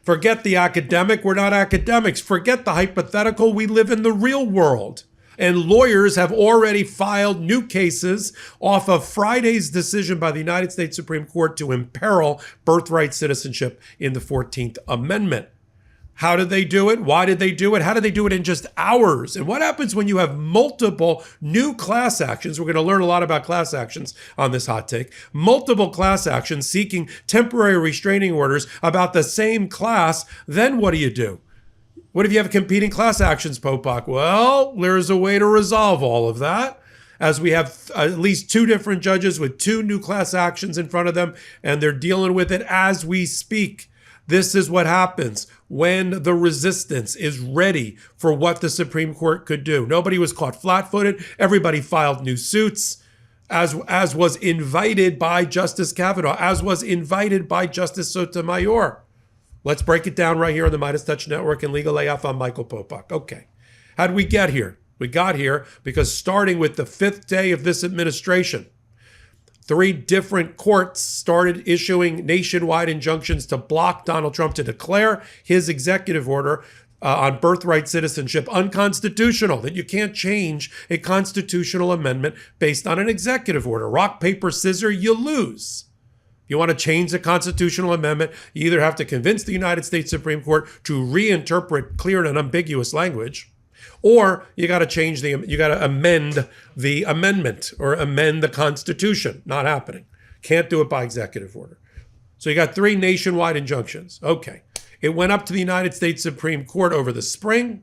Forget the academic. We're not academics. Forget the hypothetical. We live in the real world. And lawyers have already filed new cases off of Friday's decision by the United States Supreme Court to imperil birthright citizenship in the 14th Amendment. How did they do it? Why did they do it? How did they do it in just hours? And what happens when you have multiple new class actions? We're going to learn a lot about class actions on this hot take. Multiple class actions seeking temporary restraining orders about the same class. Then what do? What if you have competing class actions, Popok? Well, there's a way to resolve all of that, as we have at least two different judges with two new class actions in front of them, and they're dealing with it as we speak. This is what happens when the resistance is ready for what the Supreme Court could do. Nobody was caught flat-footed. Everybody filed new suits, as was invited by Justice Kavanaugh, as was invited by Justice Sotomayor. Let's break it down right here on the MeidasTouch Network and Legal AF. I'm Michael Popok. Okay. How did we get here? We got here because starting with the 5th day of this administration, 3 different courts started issuing nationwide injunctions to block Donald Trump to declare his executive order on birthright citizenship unconstitutional, that you can't change a constitutional amendment based on an executive order. Rock, paper, scissors, you lose. You want to change the constitutional amendment, you either have to convince the United States Supreme Court to reinterpret clear and unambiguous language, or you got to amend the amendment or amend the Constitution. Not happening. Can't do it by executive order. So you got 3 nationwide injunctions. Okay. It went up to the United States Supreme Court over the spring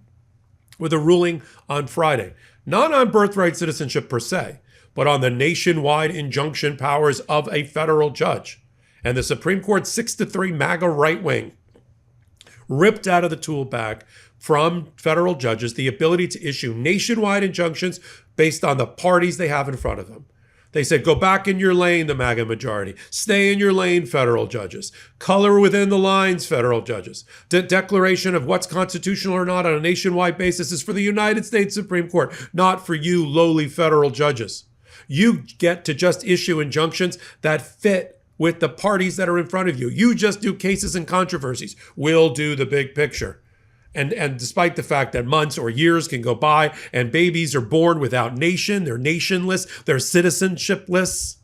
with a ruling on Friday. Not on birthright citizenship per se, but on the nationwide injunction powers of a federal judge. And the Supreme Court 6-3 MAGA right wing ripped out of the tool bag from federal judges the ability to issue nationwide injunctions based on the parties they have in front of them. They said, go back in your lane, the MAGA majority. Stay in your lane, federal judges. Color within the lines, federal judges. The declaration of what's constitutional or not on a nationwide basis is for the United States Supreme Court, not for you lowly federal judges. You get to just issue injunctions that fit with the parties that are in front of you. You just do cases and controversies. We'll do the big picture. And despite the fact that months or years can go by and babies are born without nation, they're nationless, they're citizenshipless,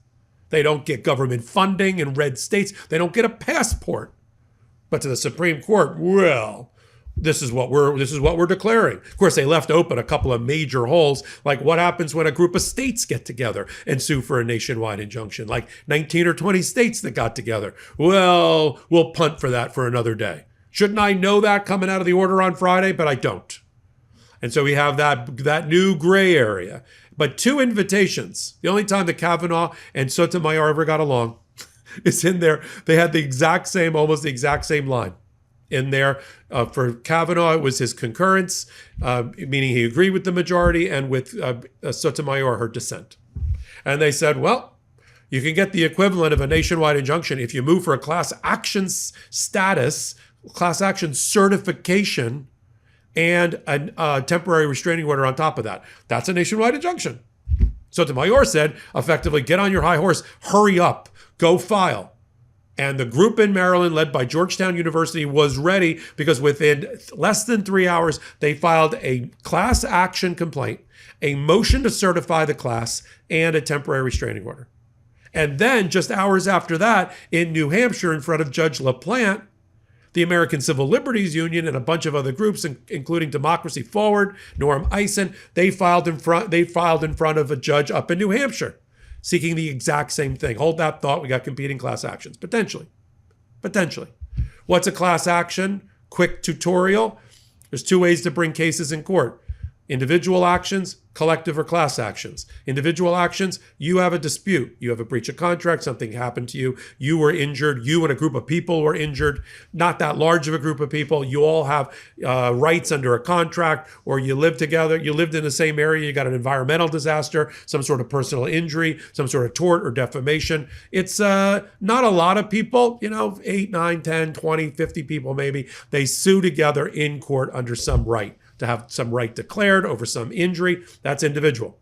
they don't get government funding in red states, they don't get a passport. But to the Supreme Court, well, this is what we're declaring. Of course, they left open a couple of major holes, like what happens when a group of states get together and sue for a nationwide injunction, like 19 or 20 states that got together. Well, we'll punt for that for another day. Shouldn't I know that coming out of the order on Friday? But I don't. And so we have that new gray area. But 2 invitations. The only time that Kavanaugh and Sotomayor ever got along is in there. They had almost the exact same line in there. For Kavanaugh, it was his concurrence, meaning he agreed with the majority, and with Sotomayor, her dissent. And they said, well, you can get the equivalent of a nationwide injunction if you move for a class action status, class action certification, and a temporary restraining order on top of that. That's a nationwide injunction. Sotomayor said, effectively, get on your high horse, hurry up, go file. And the group in Maryland, led by Georgetown University, was ready because within less than 3 hours, they filed a class action complaint, a motion to certify the class, and a temporary restraining order. And then just hours after that, in New Hampshire, in front of Judge LaPlante, the American Civil Liberties Union and a bunch of other groups, including Democracy Forward, Norm Eisen, they filed in front of a judge up in New Hampshire, seeking the exact same thing. Hold that thought. We got competing class actions, potentially. What's a class action? Quick tutorial. There's 2 ways to bring cases in court. Individual actions, collective or class actions. Individual actions, you have a dispute. You have a breach of contract, something happened to you. You were injured. You and a group of people were injured. Not that large of a group of people. You all have rights under a contract, or you live together. You lived in the same area. You got an environmental disaster, some sort of personal injury, some sort of tort or defamation. It's not a lot of people, 8, 9, 10, 20, 50 people maybe. They sue together in court under some right, to have some right declared over some injury. That's individual,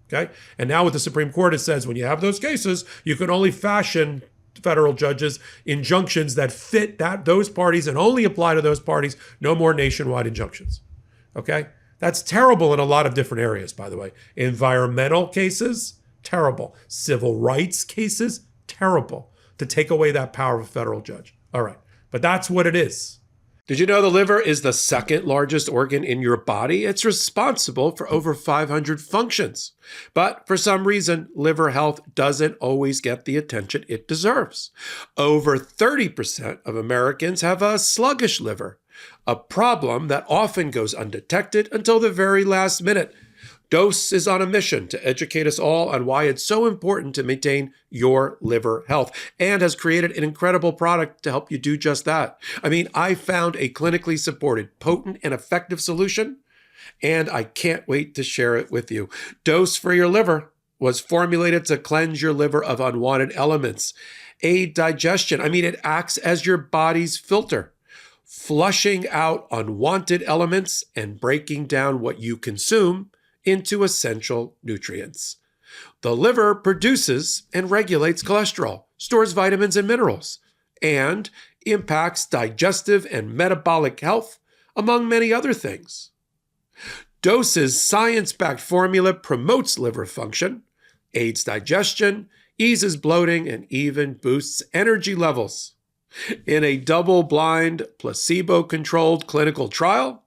okay? And now with the Supreme Court, it says when you have those cases, you can only fashion federal judges injunctions that fit those parties and only apply to those parties. No more nationwide injunctions. Okay? That's terrible in a lot of different areas, by the way. Environmental cases, terrible. Civil rights cases, terrible. To take away that power of a federal judge. All right. But that's what it is. Did you know the liver is the second largest organ in your body? It's responsible for over 500 functions. But for some reason, liver health doesn't always get the attention it deserves. Over 30% of Americans have a sluggish liver, a problem that often goes undetected until the very last minute. Dose is on a mission to educate us all on why it's so important to maintain your liver health, and has created an incredible product to help you do just that. I mean, I found a clinically supported, potent, and effective solution, and I can't wait to share it with you. Dose for Your Liver was formulated to cleanse your liver of unwanted elements, aid digestion. I mean, it acts as your body's filter, flushing out unwanted elements and breaking down what you consume into essential nutrients. The liver produces and regulates cholesterol, stores vitamins and minerals, and impacts digestive and metabolic health, among many other things. Dose's science-backed formula promotes liver function, aids digestion, eases bloating, and even boosts energy levels. In a double-blind, placebo-controlled clinical trial,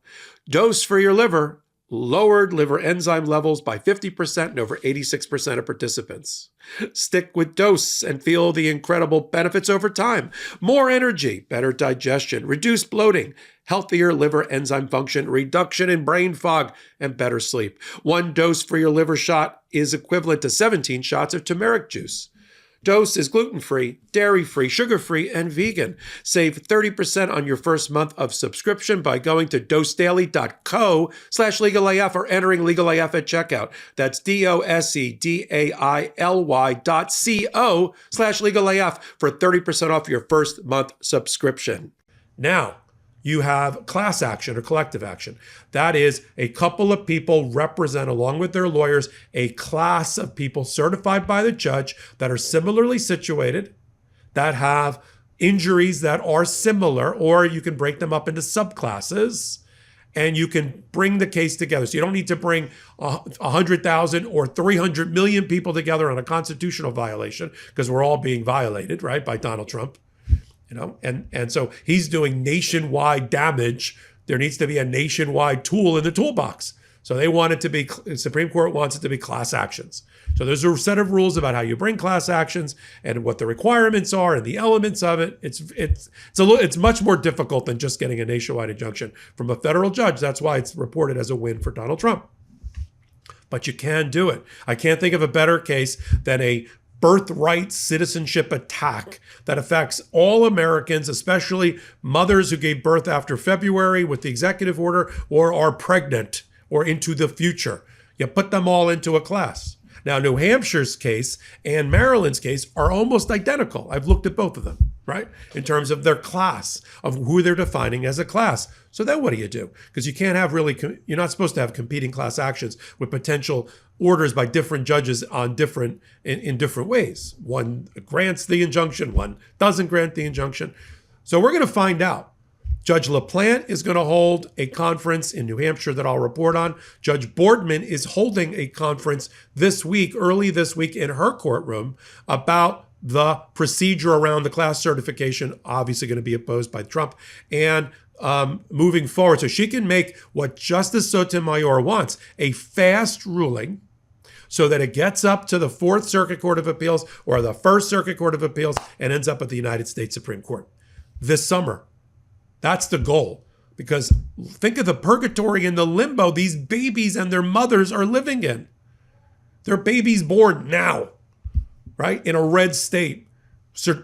Dose for Your Liver lowered liver enzyme levels by 50% in over 86% of participants. Stick with Dose and feel the incredible benefits over time. More energy, better digestion, reduced bloating, healthier liver enzyme function, reduction in brain fog, and better sleep. One Dose for Your Liver shot is equivalent to 17 shots of turmeric juice. Dose is gluten-free, dairy-free, sugar-free, and vegan. Save 30% on your first month of subscription by going to dosedaily.co/legalaf or entering legalaf at checkout. That's dosedaily.co/legalaf for 30% off your first month subscription. Now, you have class action or collective action. That is, a couple of people represent, along with their lawyers, a class of people certified by the judge that are similarly situated, that have injuries that are similar, or you can break them up into subclasses, and you can bring the case together. So you don't need to bring 100,000 or 300 million people together on a constitutional violation, because we're all being violated, right, by Donald Trump. And so he's doing nationwide damage. There needs to be a nationwide tool in the toolbox. So they want it to be, the Supreme Court wants it to be class actions. So there's a set of rules about how you bring class actions and what the requirements are and the elements of it. It's much more difficult than just getting a nationwide injunction from a federal judge. That's why it's reported as a win for Donald Trump. But you can do it. I can't think of a better case than a birthright citizenship attack that affects all Americans, especially mothers who gave birth after February with the executive order or are pregnant or into the future. You put them all into a class. Now, New Hampshire's case and Maryland's case are almost identical. I've looked at both of them, right? In terms of their class, of who they're defining as a class. So then what do you do? Because you can't have you're not supposed to have competing class actions with potential orders by different judges on in different ways. One grants the injunction, one doesn't grant the injunction. So we're going to find out. Judge LaPlante is going to hold a conference in New Hampshire that I'll report on. Judge Boardman is holding a conference early this week in her courtroom about the procedure around the class certification, obviously going to be opposed by Trump, and moving forward. So she can make what Justice Sotomayor wants, a fast ruling, so that it gets up to the Fourth Circuit Court of Appeals or the First Circuit Court of Appeals and ends up at the United States Supreme Court this summer. That's the goal. Because think of the purgatory and the limbo these babies and their mothers are living in. They're babies born now, right? In a red state.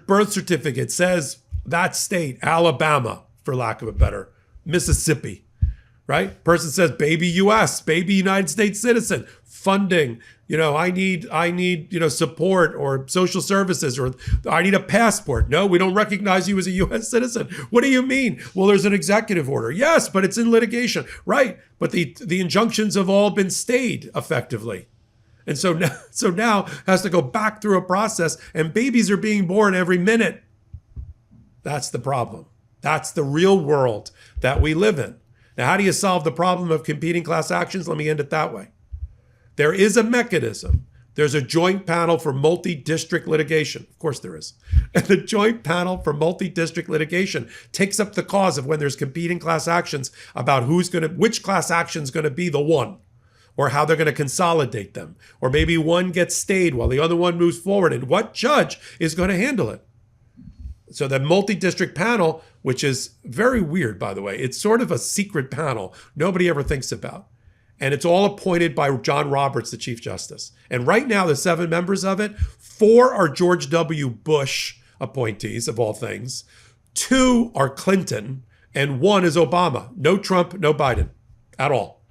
Birth certificate says that state, Alabama, for lack of a better, Mississippi, right? Person says baby US, baby United States citizen, funding, I need, support or social services, or I need a passport. No, we don't recognize you as a US citizen. What do you mean? Well, there's an executive order. Yes, but it's in litigation. Right. But the injunctions have all been stayed effectively. And so now has to go back through a process, and babies are being born every minute. That's the problem. That's the real world that we live in. Now, how do you solve the problem of competing class actions? Let me end it that way. There is a mechanism. There's a joint panel for multi-district litigation. Of course there is. And the joint panel for multi-district litigation takes up the cause of when there's competing class actions about which class action is going to be the one, or how they're going to consolidate them, or maybe one gets stayed while the other one moves forward, and what judge is going to handle it. So the multi-district panel, which is very weird, by the way, it's sort of a secret panel nobody ever thinks about. And it's all appointed by John Roberts, the Chief Justice. And right now, the 7 members of it, 4 are George W. Bush appointees, of all things. 2 are Clinton, and 1 is Obama. No Trump, no Biden at all.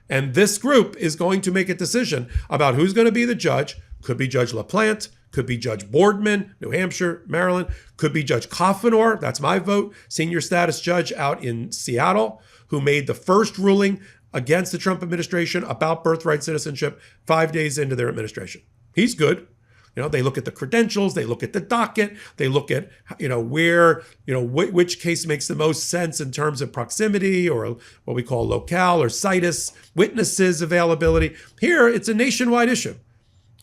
And this group is going to make a decision about who's going to be the judge. Could be Judge LaPlante, could be Judge Boardman, New Hampshire, Maryland, could be Judge Coffenor, that's my vote, senior status judge out in Seattle, who made the first ruling against the Trump administration about birthright citizenship 5 days into their administration. He's good. They look at the credentials, they look at the docket, they look at, which case makes the most sense in terms of proximity, or what we call locale or situs, witnesses availability. Here, it's a nationwide issue.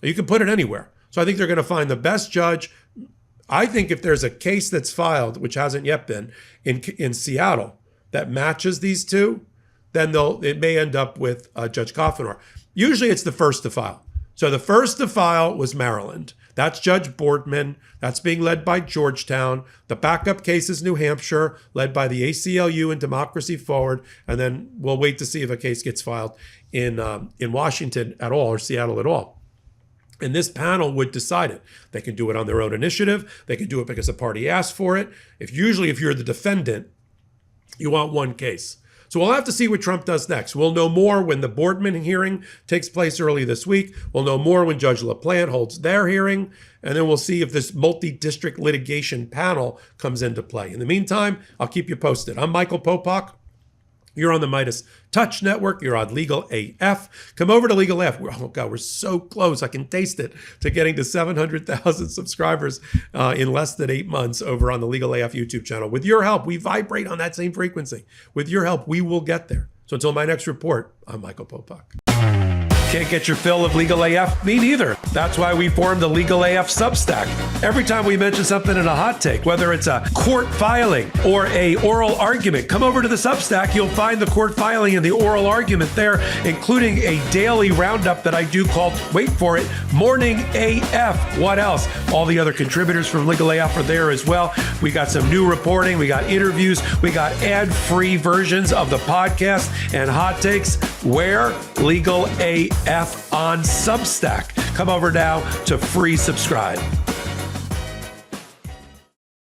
You can put it anywhere. So I think they're going to find the best judge. I think if there's a case that's filed, which hasn't yet been, in Seattle that matches these two, then it may end up with Judge Coffenor. Usually it's the first to file. So the first to file was Maryland. That's Judge Boardman. That's being led by Georgetown. The backup case is New Hampshire, led by the ACLU and Democracy Forward. And then we'll wait to see if a case gets filed in Washington at all, or Seattle at all. And this panel would decide it. They can do it on their own initiative. They can do it because a party asked for it. If you're the defendant, you want one case. So we'll have to see what Trump does next. We'll know more when the Boardman hearing takes place early this week. We'll know more when Judge LaPlante holds their hearing. And then we'll see if this multi-district litigation panel comes into play. In the meantime, I'll keep you posted. I'm Michael Popok. You're on the MeidasTouch Network. You're on Legal AF. Come over to Legal AF. Oh, God, we're so close. I can taste it, to getting to 700,000 subscribers in less than 8 months over on the Legal AF YouTube channel. With your help, we vibrate on that same frequency. With your help, we will get there. So until my next report, I'm Michael Popok. Can't get your fill of Legal AF? Me neither. That's why we formed the Legal AF Substack. Every time we mention something in a hot take, whether it's a court filing or a oral argument, come over to the Substack. You'll find the court filing and the oral argument there, including a daily roundup that I do called, wait for it, Morning AF. What else? All the other contributors from Legal AF are there as well. We got some new reporting. We got interviews. We got ad-free versions of the podcast and hot takes. Where? Legal AF on Substack. Come over now to free subscribe.